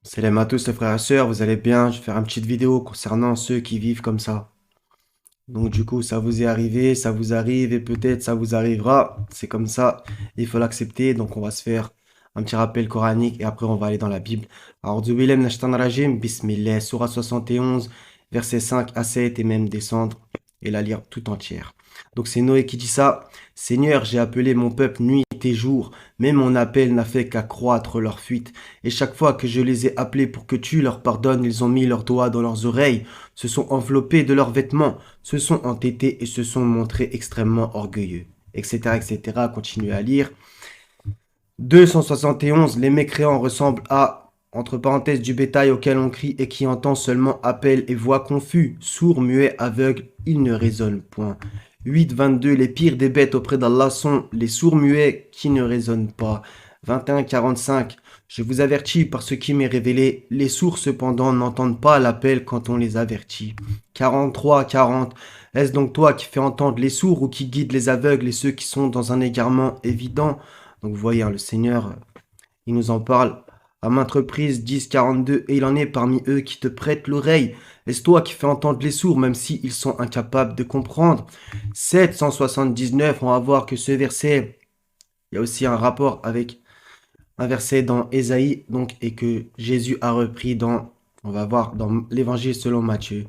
Salam à tous les frères et sœurs, vous allez bien? Je vais faire une petite vidéo concernant ceux qui vivent comme ça. Donc du coup, ça vous est arrivé, ça vous arrive et peut-être ça vous arrivera. C'est comme ça, il faut l'accepter. Donc on va se faire un petit rappel coranique et après on va aller dans la Bible. Alors, Billahi minash shaitanir rajim, Bismillah, Surah 71, versets 5 à 7 et même descendre et la lire tout entière. Donc c'est Noé qui dit ça. Seigneur, j'ai appelé mon peuple nuit et jour, mais mon appel n'a fait qu'accroître leur fuite. Et chaque fois que je les ai appelés pour que tu leur pardonnes, ils ont mis leurs doigts dans leurs oreilles, se sont enveloppés de leurs vêtements, se sont entêtés et se sont montrés extrêmement orgueilleux, etc., etc. Continuez à lire. 271, les mécréants ressemblent à, entre parenthèses, du bétail auquel on crie et qui entend seulement appel et voix confus, sourds, muets, aveugles, ils ne raisonnent point. 8.22, les pires des bêtes auprès d'Allah sont les sourds muets qui ne raisonnent pas. 21.45, je vous avertis par ce qui m'est révélé, les sourds cependant n'entendent pas l'appel quand on les avertit. 43.40, est-ce donc toi qui fais entendre les sourds ou qui guide les aveugles et ceux qui sont dans un égarement évident? Donc vous voyez, hein, le Seigneur, il nous en parle à maintes reprises, 10, 42, et il en est parmi eux qui te prêtent l'oreille. Est-ce toi qui fais entendre les sourds, même s'ils sont incapables de comprendre? 779, on va voir que ce verset, il y a aussi un rapport avec un verset dans Ésaïe, donc, et que Jésus a repris dans, on va voir, dans l'évangile selon Matthieu.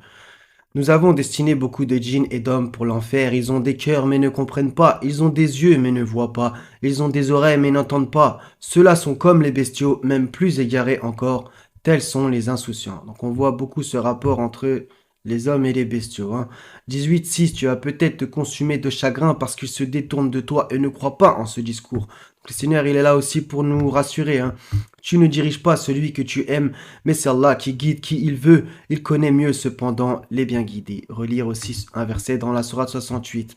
Nous avons destiné beaucoup de djinns et d'hommes pour l'enfer. Ils ont des cœurs mais ne comprennent pas. Ils ont des yeux mais ne voient pas. Ils ont des oreilles mais n'entendent pas. Ceux-là sont comme les bestiaux, même plus égarés encore. Tels sont les insouciants. Donc on voit beaucoup ce rapport entre les hommes et les bestiaux. 18.6, tu vas peut-être te consumer de chagrin parce qu'ils se détournent de toi et ne croient pas en ce discours. Donc, le Seigneur, il est là aussi pour nous rassurer. Tu ne diriges pas celui que tu aimes, mais c'est Allah qui guide qui il veut. Il connaît mieux cependant les bien guidés. Relire aussi un verset dans la sourate 68.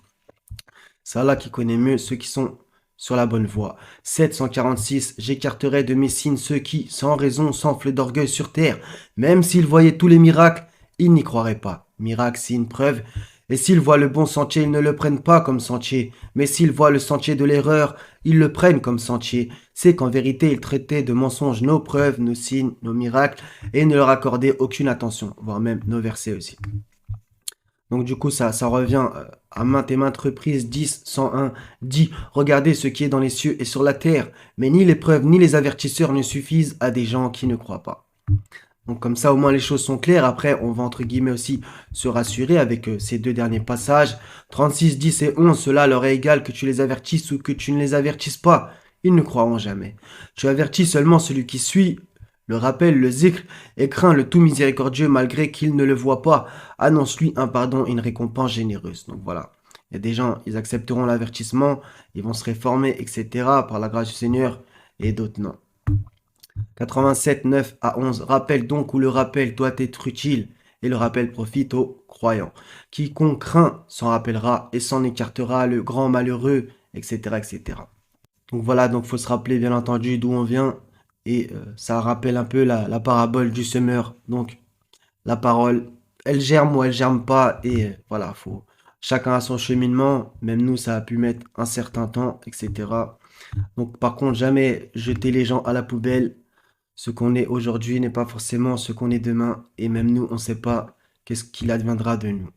C'est Allah qui connaît mieux ceux qui sont sur la bonne voie. 746. J'écarterai de mes signes ceux qui, sans raison, s'enflent d'orgueil sur terre. Même s'ils voyaient tous les miracles, ils n'y croiraient pas. Miracle, signe, preuve. Et s'ils voient le bon sentier, ils ne le prennent pas comme sentier. Mais s'ils voient le sentier de l'erreur, ils le prennent comme sentier. C'est qu'en vérité, ils traitaient de mensonges nos preuves, nos signes, nos miracles, et ne leur accordaient aucune attention, voire même nos versets aussi. Donc du coup, ça revient à maintes et maintes reprises. 10, 101 dit, regardez ce qui est dans les cieux et sur la terre, mais ni les preuves ni les avertisseurs ne suffisent à des gens qui ne croient pas. Donc comme ça, au moins les choses sont claires. Après, on va entre guillemets aussi se rassurer avec ces deux derniers passages. 36, 10 et 11, cela leur est égal que tu les avertisses ou que tu ne les avertisses pas. Ils ne croiront jamais. Tu avertis seulement celui qui suit, le rappelle, le zikr, et craint le tout miséricordieux malgré qu'il ne le voit pas. Annonce-lui un pardon et une récompense généreuse. Donc voilà. Il y a des gens, ils accepteront l'avertissement, ils vont se réformer, etc. par la grâce du Seigneur, et d'autres non. 87, 9 à 11. Rappel donc où le rappel doit être utile et le rappel profite aux croyants. Quiconque craint s'en rappellera et s'en écartera le grand malheureux, etc. etc. Donc voilà, donc faut se rappeler bien entendu d'où on vient et ça rappelle un peu la parabole du semeur. Donc la parole, elle germe ou elle germe pas et voilà, faut chacun a son cheminement, même nous ça a pu mettre un certain temps, etc. Donc par contre, jamais jeter les gens à la poubelle. Ce qu'on est aujourd'hui n'est pas forcément ce qu'on est demain, et même nous, on ne sait pas qu'est-ce qu'il adviendra de nous.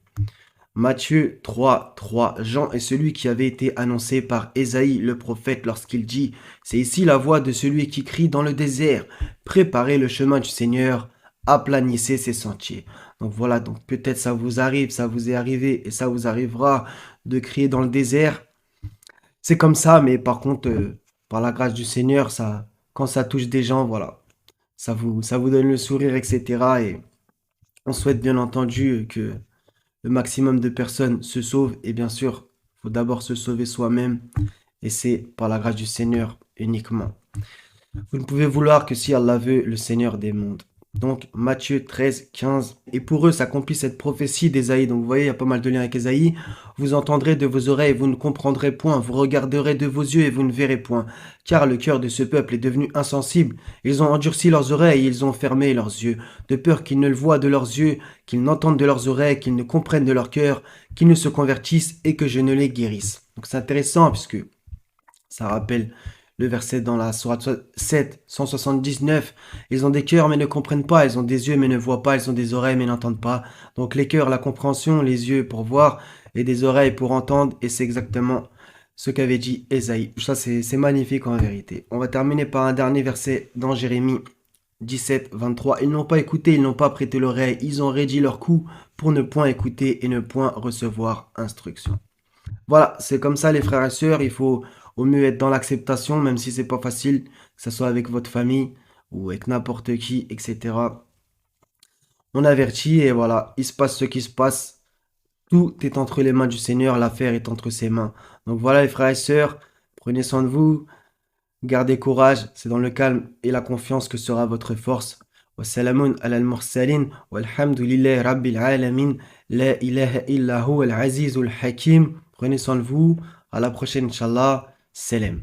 Matthieu 3, 3. Jean est celui qui avait été annoncé par Ésaïe le prophète lorsqu'il dit, c'est ici la voix de celui qui crie dans le désert, préparez le chemin du Seigneur, aplanissez ses sentiers. Donc voilà, donc peut-être ça vous arrive, ça vous est arrivé, et ça vous arrivera de crier dans le désert. C'est comme ça, mais par contre, par la grâce du Seigneur, ça, quand ça touche des gens, voilà, ça vous donne le sourire, etc. Et on souhaite bien entendu que le maximum de personnes se sauvent. Et bien sûr, il faut d'abord se sauver soi-même. Et c'est par la grâce du Seigneur uniquement. Vous ne pouvez vouloir que si Allah veut, le Seigneur des mondes. Donc Matthieu 13, 15. Et pour eux s'accomplit cette prophétie d'Ésaïe. Donc vous voyez, il y a pas mal de liens avec Ésaïe. Vous entendrez de vos oreilles, vous ne comprendrez point. Vous regarderez de vos yeux et vous ne verrez point. Car le cœur de ce peuple est devenu insensible. Ils ont endurci leurs oreilles et ils ont fermé leurs yeux. De peur qu'ils ne le voient de leurs yeux, qu'ils n'entendent de leurs oreilles, qu'ils ne comprennent de leur cœur, qu'ils ne se convertissent et que je ne les guérisse. Donc c'est intéressant puisque ça rappelle Le verset dans la sourate 7, 179. Ils ont des cœurs mais ne comprennent pas, ils ont des yeux mais ne voient pas, ils ont des oreilles mais n'entendent pas. Donc les cœurs, la compréhension, les yeux pour voir et des oreilles pour entendre. Et c'est exactement ce qu'avait dit Ésaïe. Ça, c'est magnifique en vérité. On va terminer par un dernier verset dans Jérémie 17, 23. Ils n'ont pas écouté, ils n'ont pas prêté l'oreille, ils ont raidi leur cou pour ne point écouter et ne point recevoir instruction. Voilà, c'est comme ça les frères et sœurs, il faut au mieux être dans l'acceptation, même si c'est pas facile, que ce soit avec votre famille ou avec n'importe qui, etc. On avertit et voilà, il se passe ce qui se passe. Tout est entre les mains du Seigneur, l'affaire est entre ses mains. Donc voilà les frères et sœurs, prenez soin de vous, gardez courage, c'est dans le calme et la confiance que sera votre force. Wassalamun ala al-mursalin, walhamdulillahi rabbil alamin, la ilaha illa huwa al-azizul hakim. Prenez soin de vous, à la prochaine, Inch'Allah, salam.